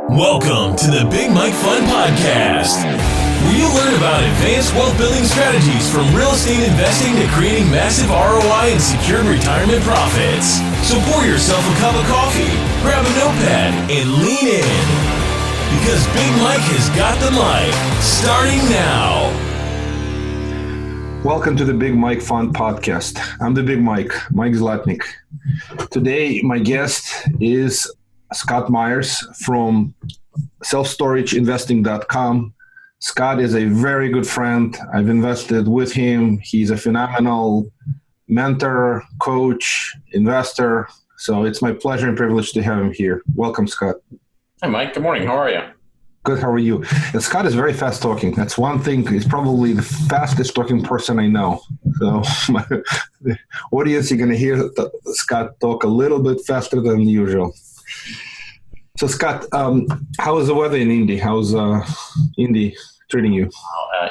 Welcome to the Big Mike Fund Podcast, where you learn about advanced wealth building strategies from real estate investing to creating massive ROI and secured retirement profits. So pour yourself a cup of coffee, grab a notepad, and lean in. Because Big Mike has got the mic, starting now. Welcome to the Big Mike Fund Podcast. I'm the Big Mike Zlotnik. Today, my guest is Scott Meyers from selfstorageinvesting.com. Scott is a very good friend. I've invested with him. He's a phenomenal mentor, coach, investor. So it's my pleasure and privilege to have him here. Welcome, Scott. Hi, Mike. Good morning. How are you? Good. How are you? And Scott is very fast talking. That's one thing. He's probably the fastest talking person I know. So the audience, you're going to hear Scott talk a little bit faster than usual. So Scott, how is the weather in Indy? How's Indy treating you?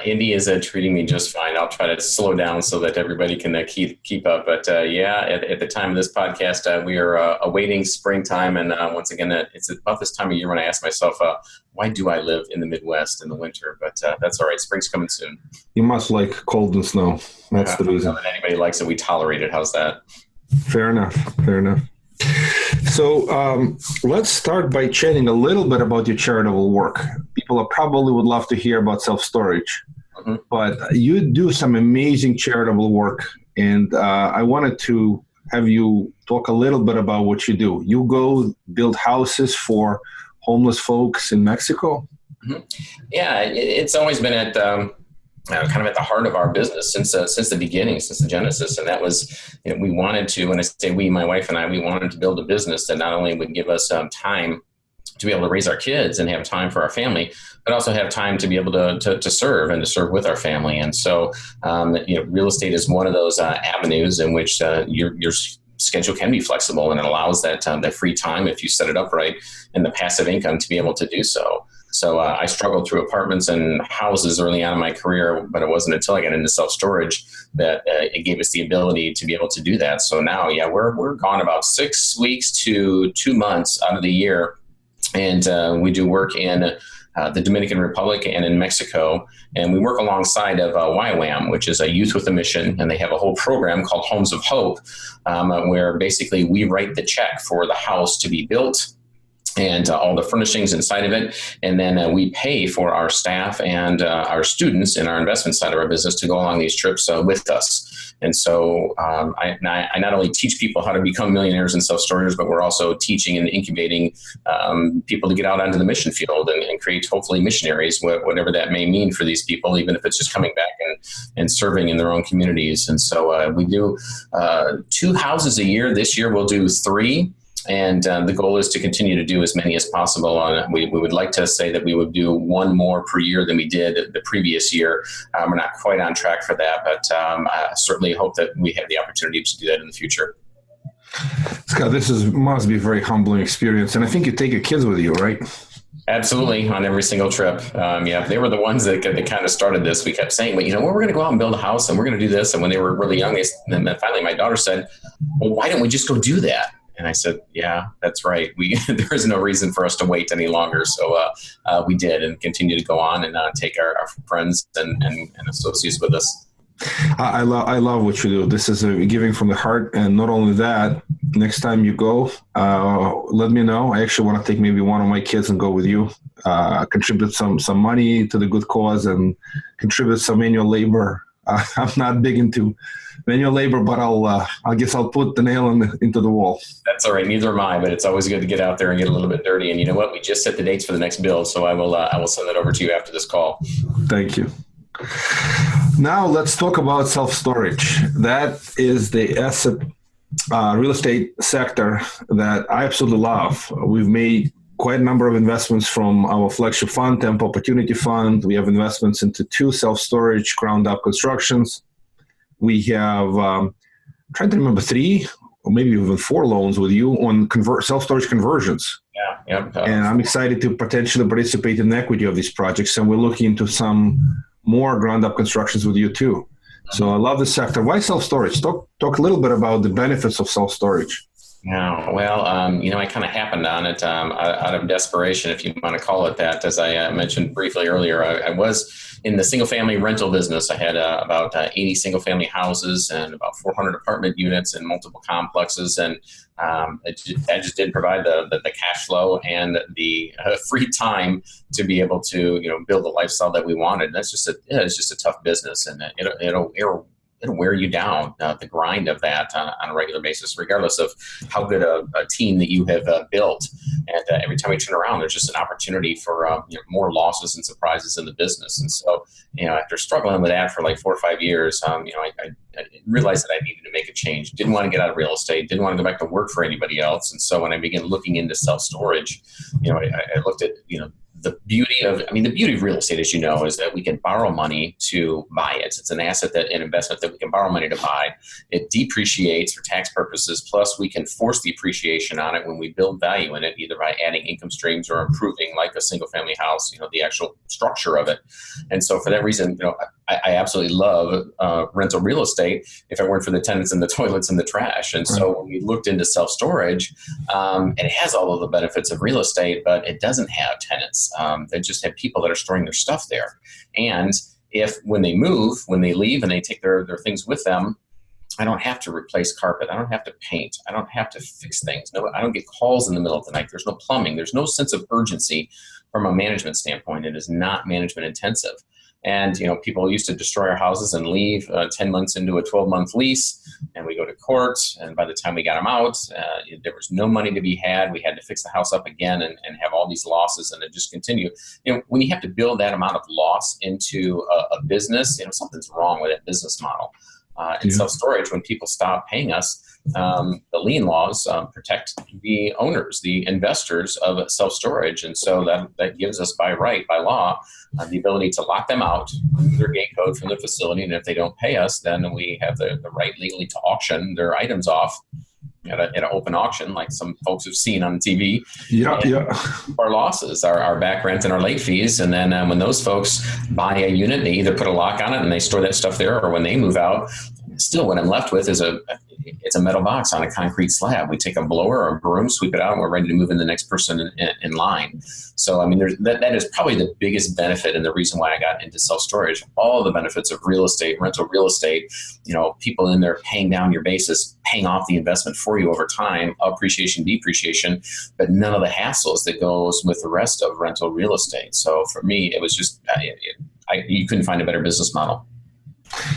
Indy is treating me just fine. I'll try to slow down so that everybody can keep up. But at the time of this podcast, we are awaiting springtime. And once again, it's about this time of year when I ask myself, why do I live in the Midwest in the winter? But that's all right. Spring's coming soon. You must like cold and snow. That's the reason. Not that anybody likes it. We tolerate it. How's that? Fair enough. So let's start by chatting a little bit about your charitable work. People probably would love to hear about self-storage, but you do some amazing charitable work, and I wanted to have you talk a little bit about what you do. You go build houses for homeless folks in Mexico? Mm-hmm. Yeah, it's always been at kind of at the heart of our business since the beginning, since the genesis. And that was, we wanted to, when I say we, my wife and I, we wanted to build a business that not only would give us time to be able to raise our kids and have time for our family, but also have time to be able to serve and to serve with our family. And so, real estate is one of those avenues in which your schedule can be flexible, and it allows that free time, if you set it up right, and the passive income to be able to do so. So I struggled through apartments and houses early on in my career, but it wasn't until I got into self-storage that it gave us the ability to be able to do that. So now, we're gone about 6 weeks to 2 months out of the year. And we do work in the Dominican Republic and in Mexico. And we work alongside of YWAM, which is a Youth with a Mission. And they have a whole program called Homes of Hope, where basically we write the check for the house to be built and all the furnishings inside of it. And then we pay for our staff and our students in our investment side of our business to go along these trips with us. And so I not only teach people how to become millionaires in self-storage, but we're also teaching and incubating people to get out onto the mission field and create hopefully missionaries, whatever that may mean for these people, even if it's just coming back and serving in their own communities. And so we do 2 houses a year. This year we'll do 3. And the goal is to continue to do as many as possible. We would like to say that we would do 1 more per year than we did the previous year. We're not quite on track for that, but I certainly hope that we have the opportunity to do that in the future. Scott, this must be a very humbling experience. And I think you take your kids with you, right? Absolutely, on every single trip. They were the ones that kind of started this. We kept saying, we're going to go out and build a house and we're going to do this. And when they were really young, and then finally my daughter said, well, why don't we just go do that? And I said, yeah, that's right. There is no reason for us to wait any longer. So we did, and continue to go on and take our friends and associates with us. I love what you do. This is a giving from the heart. And not only that, next time you go, let me know. I actually want to take maybe one of my kids and go with you, contribute some money to the good cause and contribute some manual labor. I'm not big into manual labor, but I guess I'll put the nail into the wall. That's all right. Neither am I, but it's always good to get out there and get a little bit dirty. And you know what? We just set the dates for the next build, so I will send that over to you after this call. Thank you. Now let's talk about self-storage. That is the asset real estate sector that I absolutely love. We've made quite a number of investments from our flagship fund, Temp Opportunity Fund. We have investments into 2 self-storage ground-up constructions. We have, trying to remember, 3 or maybe even 4 loans with you on self-storage conversions. Yeah. And I'm excited to potentially participate in the equity of these projects. And we're looking into some more ground-up constructions with you too. So I love the sector. Why self-storage? Talk a little bit about the benefits of self-storage. Yeah, well, I kind of happened on it out of desperation, if you want to call it that. As I mentioned briefly earlier, I was in the single-family rental business. I had about 80 single-family houses and about 400 apartment units in multiple complexes, and that just didn't provide the cash flow and the free time to be able to build the lifestyle that we wanted. And it's just a tough business, and it'll wear you down, the grind of that on a regular basis, regardless of how good a team that you have built. And every time we turn around, there's just an opportunity for more losses and surprises in the business. And so, after struggling with that for like 4 or 5 years, I realized that I needed to make a change. Didn't want to get out of real estate. Didn't want to go back to work for anybody else. And so when I began looking into self-storage, I looked at the beauty of real estate, as you know, is that we can borrow money to buy it. It's an asset, an investment that we can borrow money to buy. It depreciates for tax purposes. Plus, we can force the appreciation on it when we build value in it, either by adding income streams or improving, like a single family house, the actual structure of it. And so for that reason, I absolutely love rental real estate if it weren't for the tenants and the toilets and the trash. And so when we looked into self-storage, it has all of the benefits of real estate, but it doesn't have tenants. They just have people that are storing their stuff there. And when they leave and they take their things with them, I don't have to replace carpet. I don't have to paint. I don't have to fix things. No, I don't get calls in the middle of the night. There's no plumbing. There's no sense of urgency from a management standpoint. It is not management intensive. And, people used to destroy our houses and leave 10 months into a 12-month lease, and we go to court. And by the time we got them out, there was no money to be had. We had to fix the house up again and have all these losses, and it just continued. When you have to build that amount of loss into a business, something's wrong with that business model. In self-storage, when people stop paying us, the lien laws protect the owners, the investors of self-storage. And so that gives us by law, the ability to lock them out, remove their gate code from the facility. And if they don't pay us, then we have the right legally to auction their items off at an open auction, like some folks have seen on TV. Our losses, our back rent and our late fees. And then when those folks buy a unit, they either put a lock on it and they store that stuff there, or when they move out, still what I'm left with is it's a metal box on a concrete slab. We take a blower or a broom, sweep it out, and we're ready to move in the next person in line. So, that is probably the biggest benefit and the reason why I got into self-storage. All the benefits of real estate, rental real estate, people in there paying down your basis, paying off the investment for you over time, appreciation, depreciation, but none of the hassles that goes with the rest of rental real estate. So for me, it was just, you couldn't find a better business model.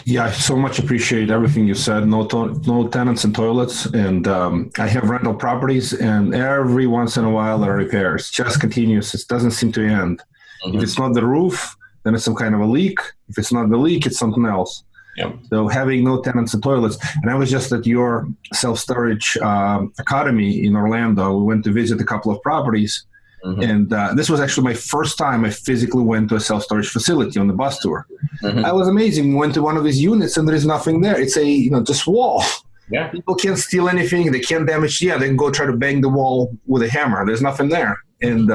Yeah, I so much appreciate everything you said. No tenants and toilets. And I have rental properties, and every once in a while there are repairs. Just continuous. It doesn't seem to end. Mm-hmm. If it's not the roof, then it's some kind of a leak. If it's not the leak, it's something else. Yep. So having no tenants and toilets. And I was just at your self-storage academy in Orlando. We went to visit a couple of properties. Mm-hmm. And this was actually my first time I physically went to a self-storage facility on the bus tour. Mm-hmm. I was amazing. We went to one of these units and there is nothing there. It's just wall. Yeah. People can't steal anything. They can't damage. Yeah, they can go try to bang the wall with a hammer. There's nothing there. And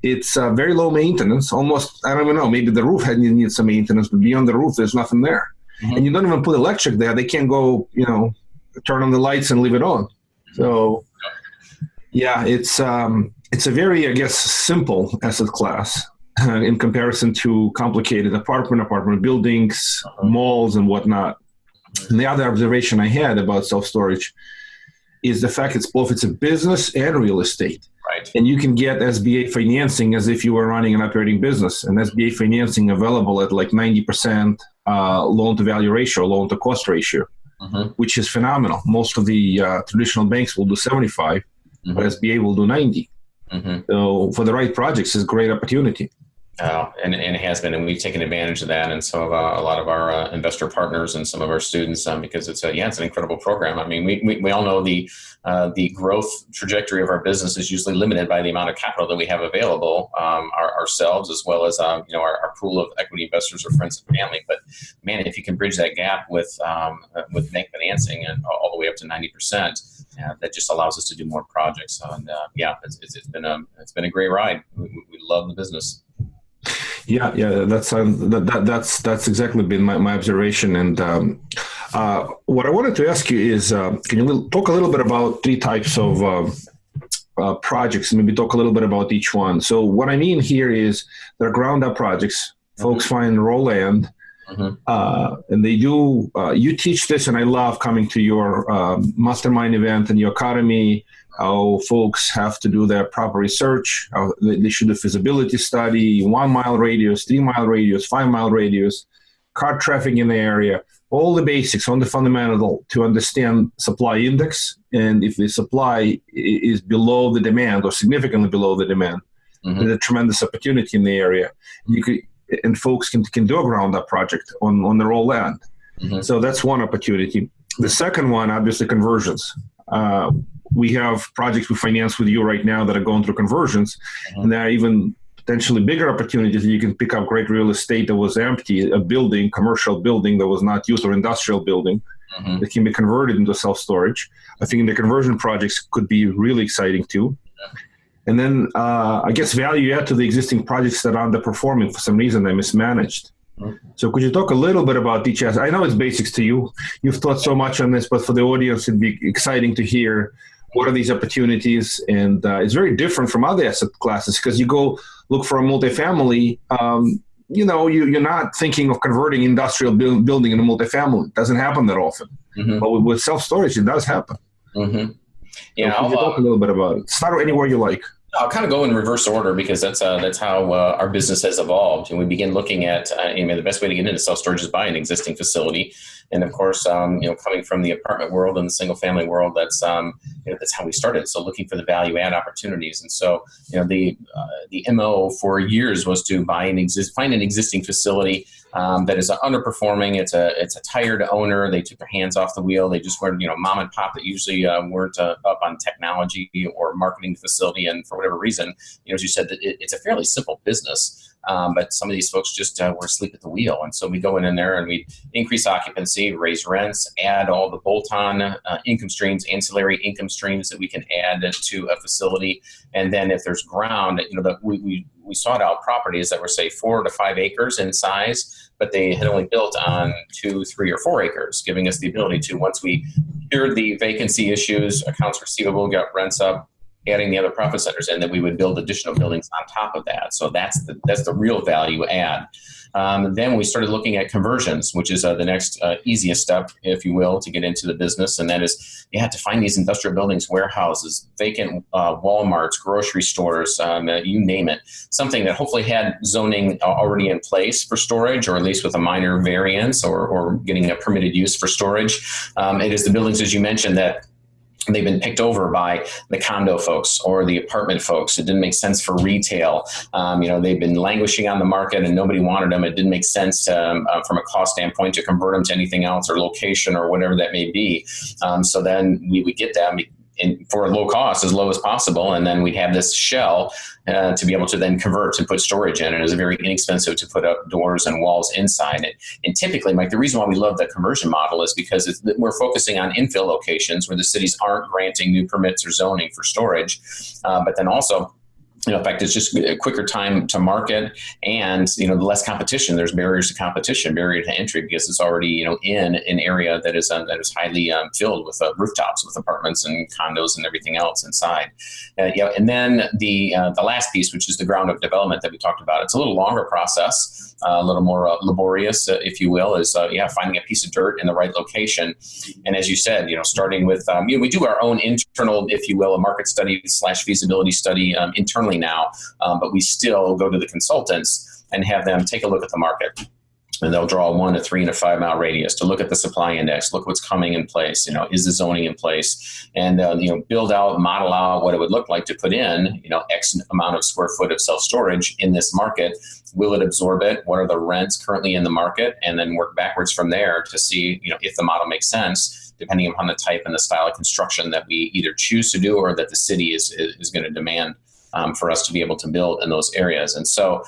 it's very low maintenance. Almost, I don't even know, maybe the roof needs some maintenance, but beyond the roof, there's nothing there. Mm-hmm. And you don't even put electric there. They can't go, turn on the lights and leave it on. So, yeah, it's a very, I guess, simple asset class in comparison to complicated apartment buildings, malls, and whatnot. And the other observation I had about self-storage is the fact it's a business and real estate. Right. And you can get SBA financing as if you were running an operating business. And SBA financing available at like 90% loan-to-value ratio, loan-to-cost ratio, which is phenomenal. Most of the traditional banks will do 75, but SBA will do 90. Mm-hmm. So for the right projects, it's a great opportunity. And it has been, and we've taken advantage of that, and some of a lot of our investor partners and some of our students, because it's an incredible program. I mean, we all know the growth trajectory of our business is usually limited by the amount of capital that we have available, ourselves, as well as our pool of equity investors or friends and family. But man, if you can bridge that gap with bank financing and all the way up to 90%, that just allows us to do more projects. And it's been a great ride. We love the business. Yeah, that's exactly been my observation. And What I wanted to ask you is, can you talk a little bit about three types of projects, maybe talk a little bit about each one. So what I mean here is they're ground up projects. Folks find raw land, and they do, you teach this, and I love coming to your mastermind event and your academy, how folks have to do their proper research, how they should do feasibility study, 1 mile radius, 3 mile radius, 5 mile radius, car traffic in the area, all the basics on the fundamental to understand supply index. And if the supply is below the demand or significantly below the demand, there's a tremendous opportunity in the area. And folks can do a ground up project on their own land. So that's one opportunity. The second one, obviously, conversions. We have projects we finance with you right now that are going through conversions, and there are even potentially bigger opportunities. You can pick up great real estate that was empty, a building, commercial building that was not used, or industrial building that can be converted into self-storage. I think the conversion projects could be really exciting too. And then I guess value add to the existing projects that are underperforming for some reason, they're mismanaged. So could you talk a little bit about each asset? I know it's basics to you. You've thought so much on this, but for the audience, it'd be exciting to hear what are these opportunities. And it's very different from other asset classes, because you go look for a multifamily, you're not thinking of converting industrial building into multifamily. It doesn't happen that often. But with self-storage, it does happen. Yeah, so could you talk a little bit about it? Start anywhere you like. I'll kind of go in reverse order, because that's how our business has evolved. And we begin looking at, the best way to get into self-storage is buy an existing facility. And of course, coming from the apartment world and the single family world, that's how we started. So looking for the value add opportunities. And so, the MO for years was to find an existing facility that is underperforming. It's a tired owner. They took their hands off the wheel. They just weren't, mom and pop that usually weren't up on technology or marketing the facility. And for whatever reason, as you said, it's a fairly simple business. But some of these folks just were asleep at the wheel. And so we go in there and we increase occupancy, raise rents, add all the bolt-on income streams, ancillary income streams that we can add to a facility. And then if there's ground, we sought out properties that were, say, 4 to 5 acres in size, but they had only built on 2, 3, or 4 acres, giving us the ability to, once we cured the vacancy issues, accounts receivable, got rents up, adding the other profit centers, and then we would build additional buildings on top of that. So that's the real value add. Then we started looking at conversions, which is the next easiest step, if you will, to get into the business. And that is, you had to find these industrial buildings, warehouses, vacant Walmarts, grocery stores, you name it, something that hopefully had zoning already in place for storage, or at least with a minor variance or getting a permitted use for storage. It is the buildings, as you mentioned, that they've been picked over by the condo folks or the apartment folks. It didn't make sense for retail. They've been languishing on the market and nobody wanted them. It didn't make sense from a cost standpoint to convert them to anything else, or location, or whatever that may be. So then we would get them for a low cost, as low as possible. And then we'd have this shell to be able to then convert and put storage in. And it was very inexpensive to put up doors and walls inside it. And typically, Mike, the reason why we love the conversion model is because we're focusing on infill locations where the cities aren't granting new permits or zoning for storage. But then also, in fact, it's just a quicker time to market, and less competition. There's barriers to competition, barrier to entry, because it's already in an area that is highly filled with rooftops, with apartments and condos and everything else inside. And then the last piece, which is the ground up development that we talked about, it's a little longer process, a little more laborious, if you will, is finding a piece of dirt in the right location. And as you said, starting with we do our own internal, if you will, a market study / feasibility study internally now, but we still go to the consultants and have them take a look at the market. And they'll draw a 1 to 3 and a 5 mile radius to look at the supply index, look what's coming in place, is the zoning in place, and build out, model out what it would look like to put in, X amount of square foot of self-storage in this market. Will it absorb it? What are the rents currently in the market? And then work backwards from there to see, if the model makes sense, depending upon the type and the style of construction that we either choose to do or that the city is going to demand for us to be able to build in those areas. And so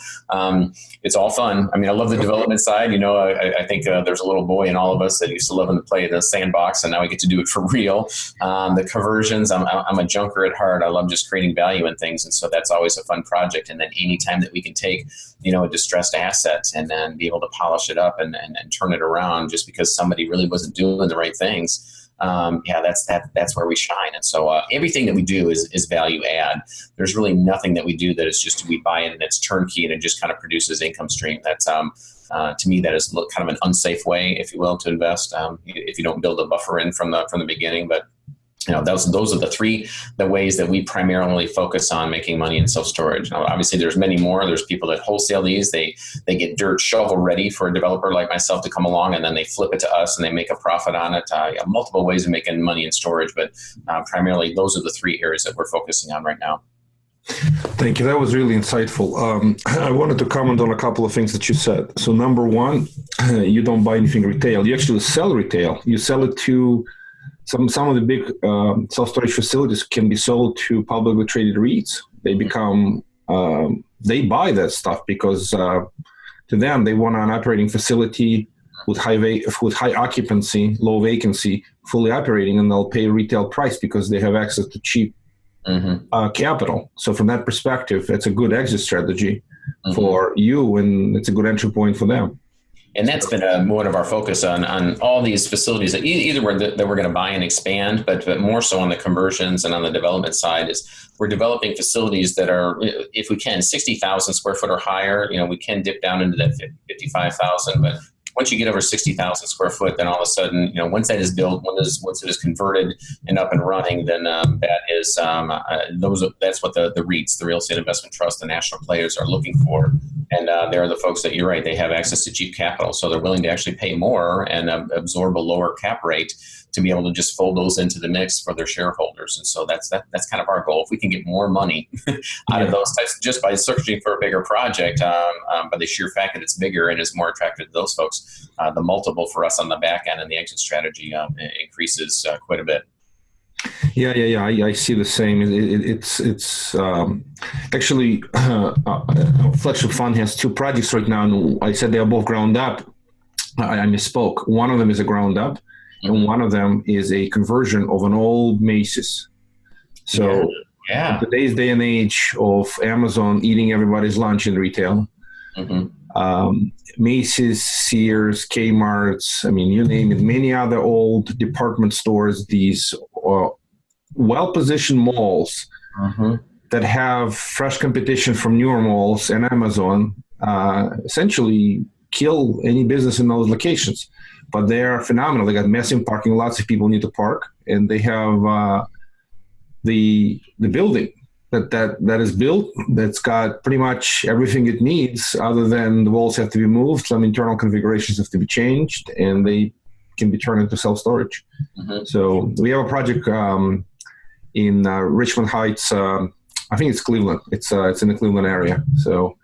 it's all fun. I mean, I love the development side. I think there's a little boy in all of us that used to love to play in the sandbox, and now we get to do it for real. The conversions, I'm a junker at heart. I love just creating value in things, and so that's always a fun project. And then anytime that we can take, a distressed asset and then be able to polish it up and turn it around just because somebody really wasn't doing the right things, that's where we shine. And so everything that we do is value add. There's really nothing that we do that is just we buy it and it's turnkey and it just kind of produces income stream. That's to me, that is kind of an unsafe way, if you will, to invest if you don't build a buffer in from the beginning. But those are the ways that we primarily focus on making money in self-storage. Now, obviously, there's many more. There's people that wholesale these. They get dirt shovel ready for a developer like myself to come along, and then they flip it to us and they make a profit on it. Multiple ways of making money in storage, but primarily those are the three areas that we're focusing on right now. Thank you. That was really insightful. I wanted to comment on a couple of things that you said. So number one, you don't buy anything retail. You actually sell retail. You sell it to some of the big self-storage facilities can be sold to publicly traded REITs. They become, they buy that stuff because to them, they want an operating facility with high occupancy, low vacancy, fully operating, and they'll pay retail price because they have access to cheap capital. So from that perspective, it's a good exit strategy for you, and it's a good entry point for them. And that's been one of our focus on all these facilities that either that we're going to buy and expand, but more so on the conversions and on the development side is we're developing facilities that are, if we can, 60,000 square foot or higher. We can dip down into that 55,000, but once you get over 60,000 square foot, then all of a sudden, once that is built, once it is converted and up and running, then that is that's what the REITs, the Real Estate Investment Trust, the national players are looking for. And they're the folks that you're right, they have access to cheap capital, so they're willing to actually pay more and absorb a lower cap rate to be able to just fold those into the mix for their shareholders. And so that's kind of our goal. If we can get more money out of those types just by searching for a bigger project, by the sheer fact that it's bigger and is more attractive to those folks, the multiple for us on the back end and the exit strategy increases quite a bit. Yeah. I see the same. It's actually Flagship Fund has two projects right now, and I said they are both ground up. I misspoke. One of them is a ground up, and one of them is a conversion of an old Macy's. So in today's day and age of Amazon eating everybody's lunch in retail, Macy's, Sears, Kmart's, you name it, many other old department stores, these well-positioned malls that have fresh competition from newer malls and Amazon essentially kill any business in those locations. But they are phenomenal. They got massive parking lots if people need to park, and they have the building that is built that's got pretty much everything it needs, other than the walls have to be moved, some internal configurations have to be changed, and they can be turned into self-storage. So we have a project in Richmond Heights. I think it's Cleveland. It's in the Cleveland area. So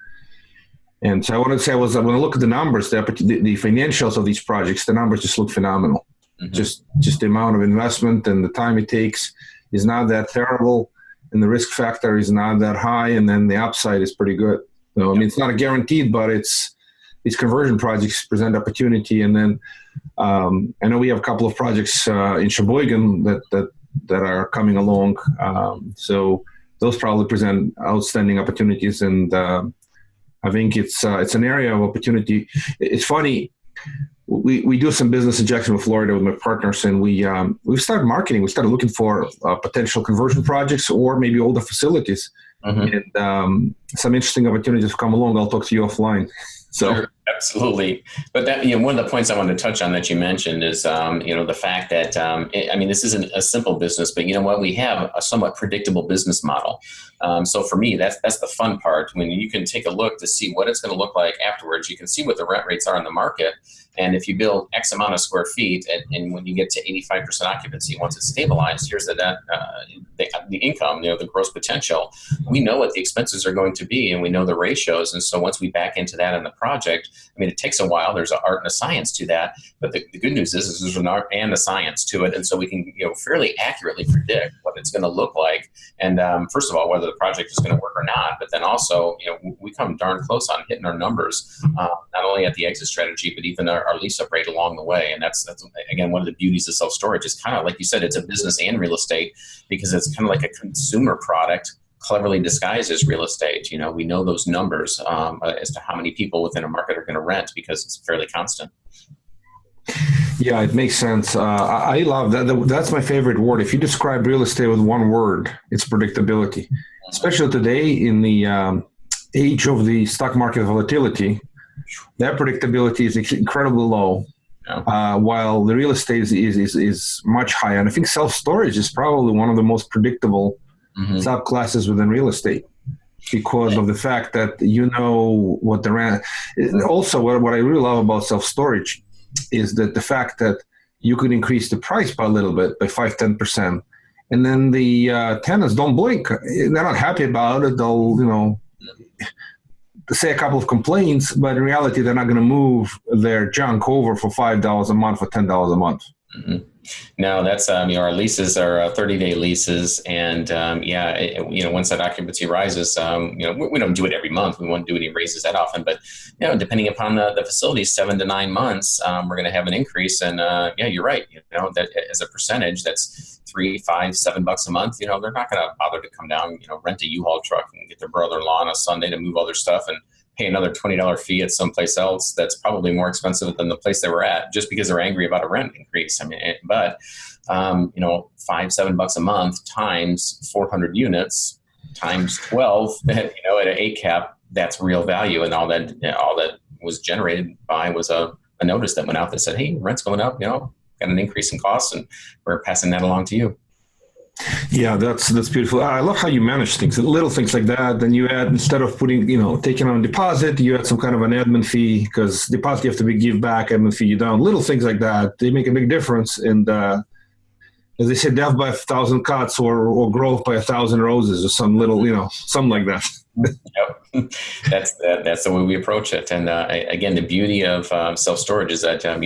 I wanted to say, when I look at the numbers, the financials of these projects, the numbers just look phenomenal. Just the amount of investment and the time it takes is not that terrible, and the risk factor is not that high, and then the upside is pretty good. So it's not a guaranteed, but these conversion projects present opportunity. And then I know we have a couple of projects in Sheboygan that are coming along. So those probably present outstanding opportunities, and I think it's an area of opportunity. It's funny. We do some business injection with Florida with my partners, and we started marketing. We started looking for potential conversion projects or maybe older facilities, and some interesting opportunities have come along. I'll talk to you offline. So. Sure, absolutely. But that, one of the points I wanted to touch on that you mentioned is, the fact that, this isn't a simple business, but you know what, we have a somewhat predictable business model. So for me, that's the fun part. When you can take a look to see what it's going to look like afterwards, you can see what the rent rates are in the market. And if you build X amount of square feet, and when you get to 85% occupancy, once it's stabilized, here's the income, the gross potential. We know what the expenses are going to be, and we know the ratios. And so once we back into that in the project, I mean, it takes a while. There's an art and a science to that. But the good news is there's an art and a science to it. And so we can, fairly accurately predict what it's going to look like. And first of all, whether the project is going to work or not. But then also, we come darn close on hitting our numbers, not only at the exit strategy, but even our lease-up rate along the way. And that's again, one of the beauties of self-storage is kind of like you said, it's a business and real estate because it's kind of like a consumer product cleverly disguised as real estate. We know those numbers as to how many people within a market are going to rent because it's fairly constant. Yeah, it makes sense. I love that. That's my favorite word. If you describe real estate with one word, it's predictability. Especially today in the age of the stock market volatility, that predictability is incredibly low. Yeah. While the real estate is much higher. And I think self-storage is probably one of the most predictable subclasses within real estate because of the fact that what the rent. Also, what I really love about self-storage is that the fact that you could increase the price by a little bit, by 5-10%, and then the tenants don't blink. They're not happy about it. They'll, say a couple of complaints, but in reality, they're not going to move their junk over for $5 a month or $10 a month. Mm-hmm. No, that's our leases are 30-day leases, and once that occupancy rises, we don't do it every month. We won't do any raises that often, but depending upon the facility, 7 to 9 months, we're going to have an increase. And you're right. That as a percentage, that's $3, $5, $7 a month. They're not going to bother to come down, rent a U-Haul truck and get their brother-in-law on a Sunday to move all their stuff and pay another $20 fee at someplace else that's probably more expensive than the place they were at just because they're angry about a rent increase. I mean, but $5, $7 a month times 400 units times 12 at an 8 cap, that's real value. And all that was generated by was a notice that went out that said, hey, rent's going up, got an increase in costs and we're passing that along to you. Yeah, that's beautiful. I love how you manage things, little things like that. Then you add, instead of putting, taking on a deposit, you add some kind of an admin fee because deposit you have to be give back, admin fee you don't. Little things like that, they make a big difference. And as they say, death by 1,000 cuts or growth by 1,000 roses or some little, something like that. Yep. That's the way we approach it. And again, the beauty of self-storage is that our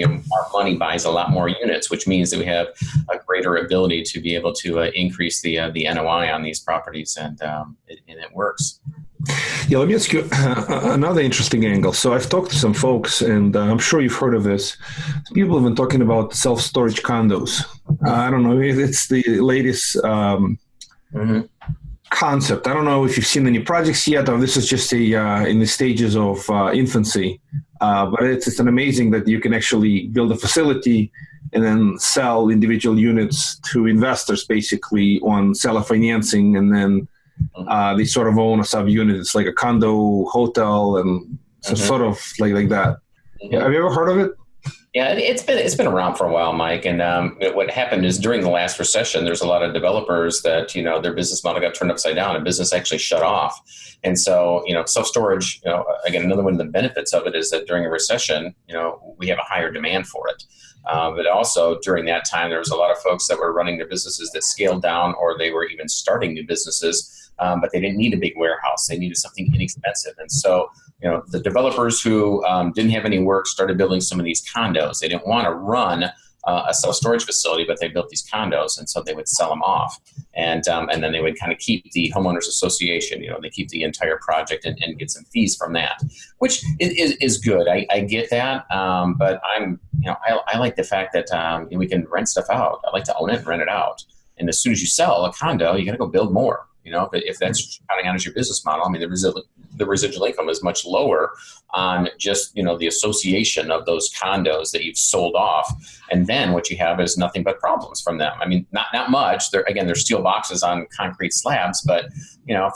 money buys a lot more units, which means that we have a greater ability to be able to increase the NOI on these properties, and it works. Yeah, let me ask you another interesting angle. So I've talked to some folks, and I'm sure you've heard of this. People have been talking about self-storage condos. I don't know if it's the latest concept. I don't know if you've seen any projects yet, or this is just in the stages of infancy. But it's an amazing that you can actually build a facility and then sell individual units to investors, basically on seller financing, and then they sort of own a subunit. It's like a condo, hotel, and sort of like that. Yeah. Have you ever heard of it? Yeah, it's been around for a while, Mike. And what happened is during the last recession, there's a lot of developers that their business model got turned upside down and business actually shut off. And so self-storage, again, another one of the benefits of it is that during a recession, we have a higher demand for it. But also during that time, there was a lot of folks that were running their businesses that scaled down, or they were even starting new businesses, but they didn't need a big warehouse. They needed something inexpensive. And so, the developers who didn't have any work started building some of these condos. They didn't want to run a self-storage facility, but they built these condos, and so they would sell them off. And then they would kind of keep the homeowners association, they keep the entire project and get some fees from that, which is good. I get that. But I like the fact that we can rent stuff out. I like to own it and rent it out. And as soon as you sell a condo, you got to go build more. If that's counting out as your business model, I mean, the residual income is much lower on just, the association of those condos that you've sold off. And then what you have is nothing but problems from them. I mean, not much. They're steel boxes on concrete slabs, but,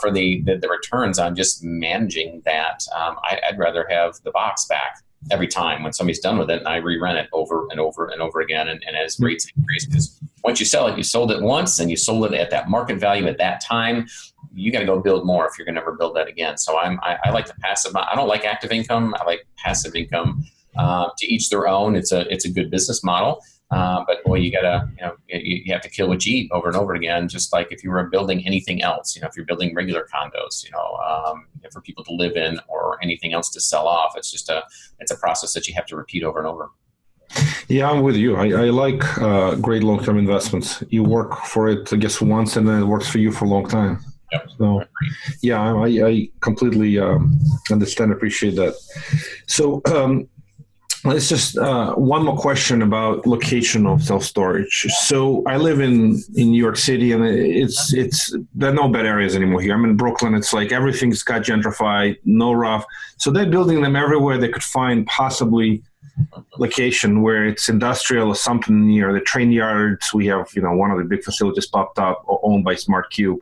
for the returns on just managing that, I'd rather have the box back every time when somebody's done with it, and I re-rent it over and over and over again. And as rates increase, because once you sell it, you sold it once and you sold it at that market value at that time, you got to go build more if you're going to ever build that again. So I like the passive. I don't like active income. I like passive income. To each their own. It's a good business model. But boy, you have to kill what you eat over and over again. Just like if you were building anything else, if you're building regular condos, for people to live in or anything else to sell off, it's a process that you have to repeat over and over. Yeah, I'm with you. I like great long-term investments. You work for it, I guess, once, and then it works for you for a long time. Yep. So, yeah, I completely understand, appreciate that. So, let's just one more question about location of self-storage. So I live in New York City, and it's there are no bad areas anymore here. I'm in Brooklyn. It's like everything's got gentrified, no rough. So they're building them everywhere they could find possibly location where it's industrial or something near the train yards. We have, one of the big facilities popped up owned by Smart Cube.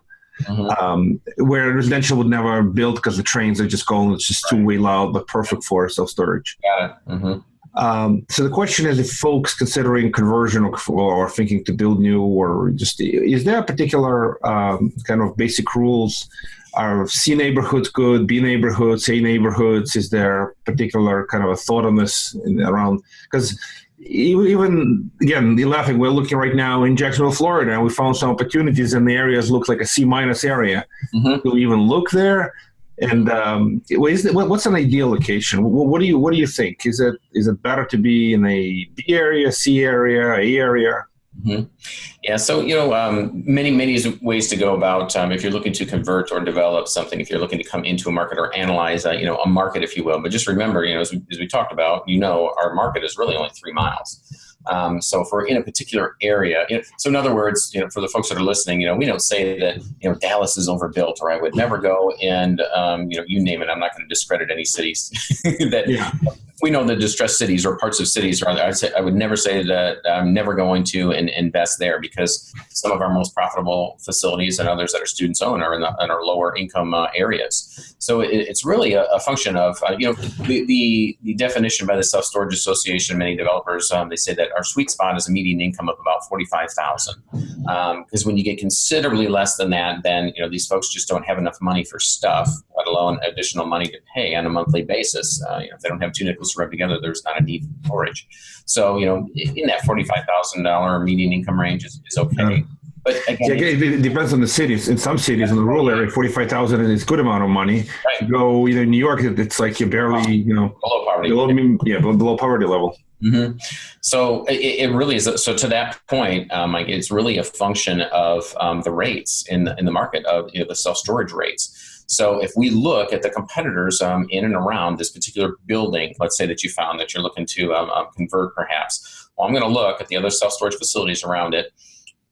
Where residential would never build because the trains are just going, it's just too way loud, but perfect for self-storage. Got it. So the question is, if folks considering conversion or thinking to build new, or just, is there a particular kind of basic rules? Are C neighborhoods good, B neighborhoods, A neighborhoods? Is there particular kind of a thought on this around? Because even, again, you're laughing, we're looking right now in Jacksonville, Florida, and we found some opportunities, and the areas look like a C- area. Do we even look there? And what's an ideal location? What do you think? Is it better to be in a B area, C area, A area? Yeah, so many ways to go about if you're looking to convert or develop something, if you're looking to come into a market or analyze a market, if you will. But just remember, as we talked about, our market is really only 3 miles. So if we're in a particular area, so in other words, for the folks that are listening, we don't say that, Dallas is overbuilt, or I would never go and, you name it. I'm not going to discredit any cities we know the distressed cities or parts of cities. I would never say that I'm never going to invest there, because some of our most profitable facilities and others that our students own are in our lower income areas. So it's really a function of, the definition by the Self-Storage Association, many developers, they say that our sweet spot is a median income of about $45,000. Because when you get considerably less than that, then, these folks just don't have enough money for stuff, let alone additional money to pay on a monthly basis. If they don't have two nickels to rub together, there's not a need for storage. So, in that $45,000 median income range is okay. But again, it depends on the cities. In some cities, in the rural area, 45,000 is a good amount of money. Right. You go, in New York, it's like you're barely, below poverty. Below poverty level. Mm-hmm. So it really is. So to that point, Mike, it's really a function of the rates in the market of the self-storage rates. So if we look at the competitors in and around this particular building, let's say that you found that you're looking to convert perhaps, well, I'm going to look at the other self-storage facilities around it,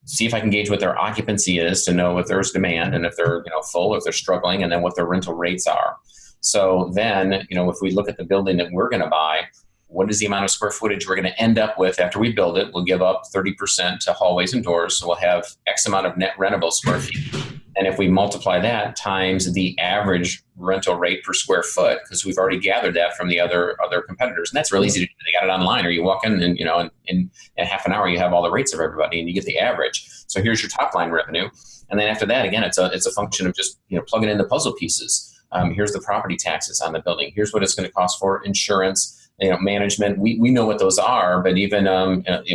see if I can gauge what their occupancy is to know if there's demand and if they're full, if they're struggling, and then what their rental rates are. So then, if we look at the building that we're going to buy, what is the amount of square footage we're going to end up with after we build it? We'll give up 30% to hallways and doors, so we'll have X amount of net rentable square feet. And if we multiply that times the average rental rate per square foot, because we've already gathered that from the other competitors, and that's really easy to do. They got it online, or you walk in and in half an hour you have all the rates of everybody, and you get the average. So here's your top line revenue, and then after that, again, it's a function of just plugging in the puzzle pieces. Here's the property taxes on the building. Here's what it's going to cost for insurance. Management, we know what those are, but even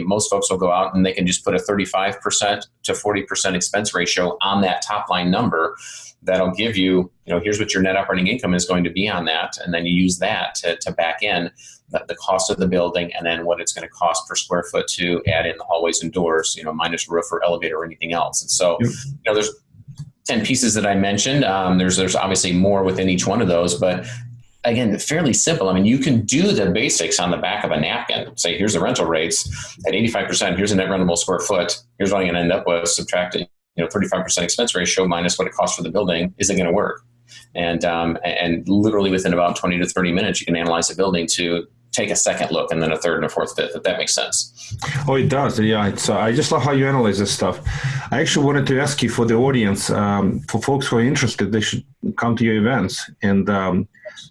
most folks will go out and they can just put a 35% to 40% expense ratio on that top line number. That'll give you, here's what your net operating income is going to be on that. And then you use that to back in the cost of the building, and then what it's going to cost per square foot to add in the hallways and doors, minus roof or elevator or anything else. And so, there's 10 pieces that I mentioned. There's obviously more within each one of those, but again, fairly simple. I mean, you can do the basics on the back of a napkin. Say, here's the rental rates at 85%. Here's a net rentable square foot. Here's what I'm going to end up with. Subtracting, 35% expense ratio minus what it costs for the building. Is it going to work? And literally within about 20 to 30 minutes, you can analyze the building to take a second look, and then a third and a fourth, fifth, if that makes sense. Oh, it does. Yeah. I just love how you analyze this stuff. I actually wanted to ask you, for the audience, for folks who are interested, they should come to your events. And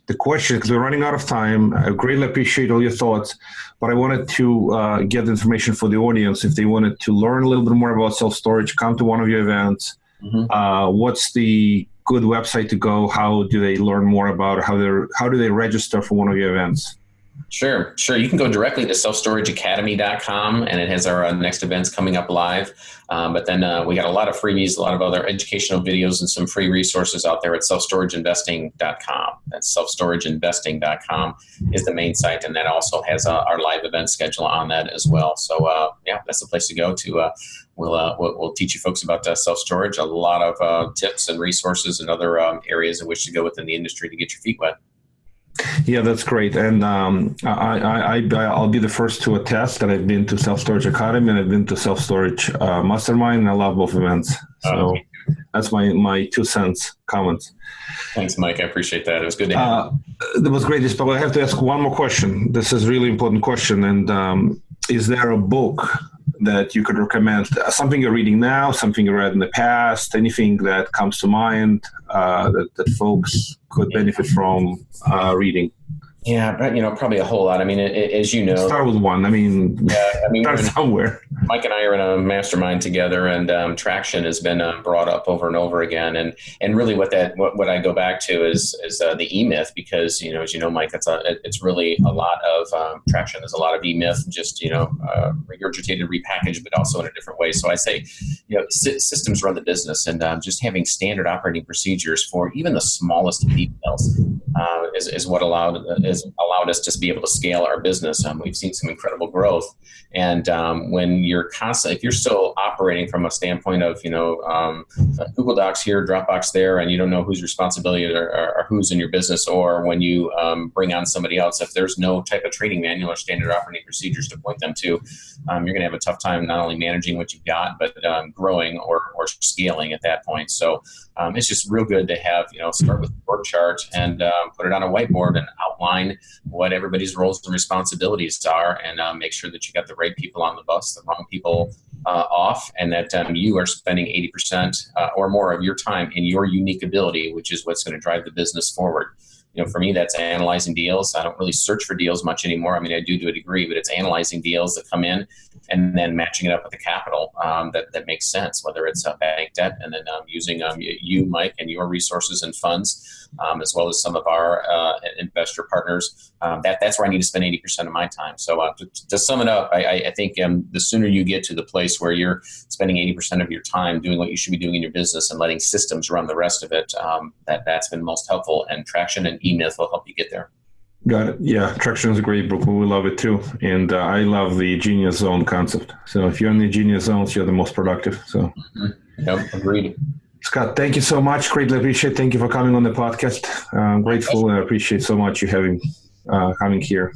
the question, because we're running out of time, I greatly appreciate all your thoughts, but I wanted to get information for the audience. If they wanted to learn a little bit more about self-storage, come to one of your events. Mm-hmm. What's the good website to go? How do they learn more about it? How do they register for one of your events? Sure. You can go directly to selfstorageacademy.com, and it has our next events coming up live. But then we got a lot of freebies, a lot of other educational videos, and some free resources out there at selfstorageinvesting.com. That's selfstorageinvesting.com is the main site, and that also has our live event schedule on that as well. So that's the place to go to. We'll teach you folks about self-storage, a lot of tips and resources and other areas in which to go within the industry to get your feet wet. Yeah, that's great. And I'll be the first to attest that I've been to Self-Storage Academy and I've been to Self-Storage Mastermind, and I love both events. So that's my 2 cents comments. Thanks, Mike. I appreciate that. It was good to have you. That was great. But I have to ask one more question. This is a really important question. And is there a book that you could recommend? Something you're reading now, something you read in the past, anything that comes to mind that folks could benefit from reading? Yeah, but probably a whole lot. I mean, as you know, start with one. Start somewhere. Mike and I are in a mastermind together, and traction has been brought up over and over again. And really, what I go back to is the E-Myth, because as you know, Mike, it's really a lot of traction. There's a lot of E-Myth, just regurgitated, repackaged, but also in a different way. So I say, systems run the business, and just having standard operating procedures for even the smallest details is what allowed us to be able to scale our business. We've seen some incredible growth. And when you're if you're still operating from a standpoint of, Google Docs here, Dropbox there, and you don't know whose responsibility or who's in your business, or when you bring on somebody else, if there's no type of training manual or standard operating procedures to point them to, you're going to have a tough time not only managing what you've got, but growing or scaling at that point. So it's just real good to have, start with a work chart and put it on a whiteboard and outline what everybody's roles and responsibilities are, and make sure that you got the right people on the bus, the wrong people off, and that you are spending 80% or more of your time in your unique ability, which is what's going to drive the business forward. For me, that's analyzing deals. I don't really search for deals much anymore. I mean, I do to a degree, but it's analyzing deals that come in and then matching it up with the capital that makes sense, whether it's bank debt, and then using you, Mike, and your resources and funds, as well as some of our investor partners. That's where I need to spend 80% of my time. So to sum it up, I think the sooner you get to the place where you're spending 80% of your time doing what you should be doing in your business and letting systems run the rest of it, that's been most helpful. And Traction and E-Myth will help you get there. Got it. Yeah, Traction is great, Brooke. We love it too. And I love the Genius Zone concept. So if you're in the Genius Zones, you're the most productive. So, Yep, agreed. Scott, thank you so much. Greatly appreciate it. Thank you for coming on the podcast. I'm grateful and I appreciate so much you coming here.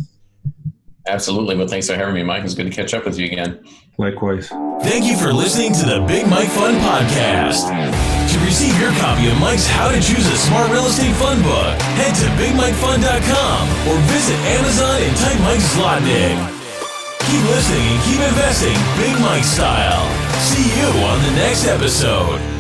Absolutely. Well, thanks for having me, Mike. It's good to catch up with you again. Likewise. Thank you for listening to the Big Mike Fund Podcast. To receive your copy of Mike's How to Choose a Smart Real Estate Fund book, head to BigMikeFund.com or visit Amazon and type Mike Zlotnik. Keep listening and keep investing Big Mike style. See you on the next episode.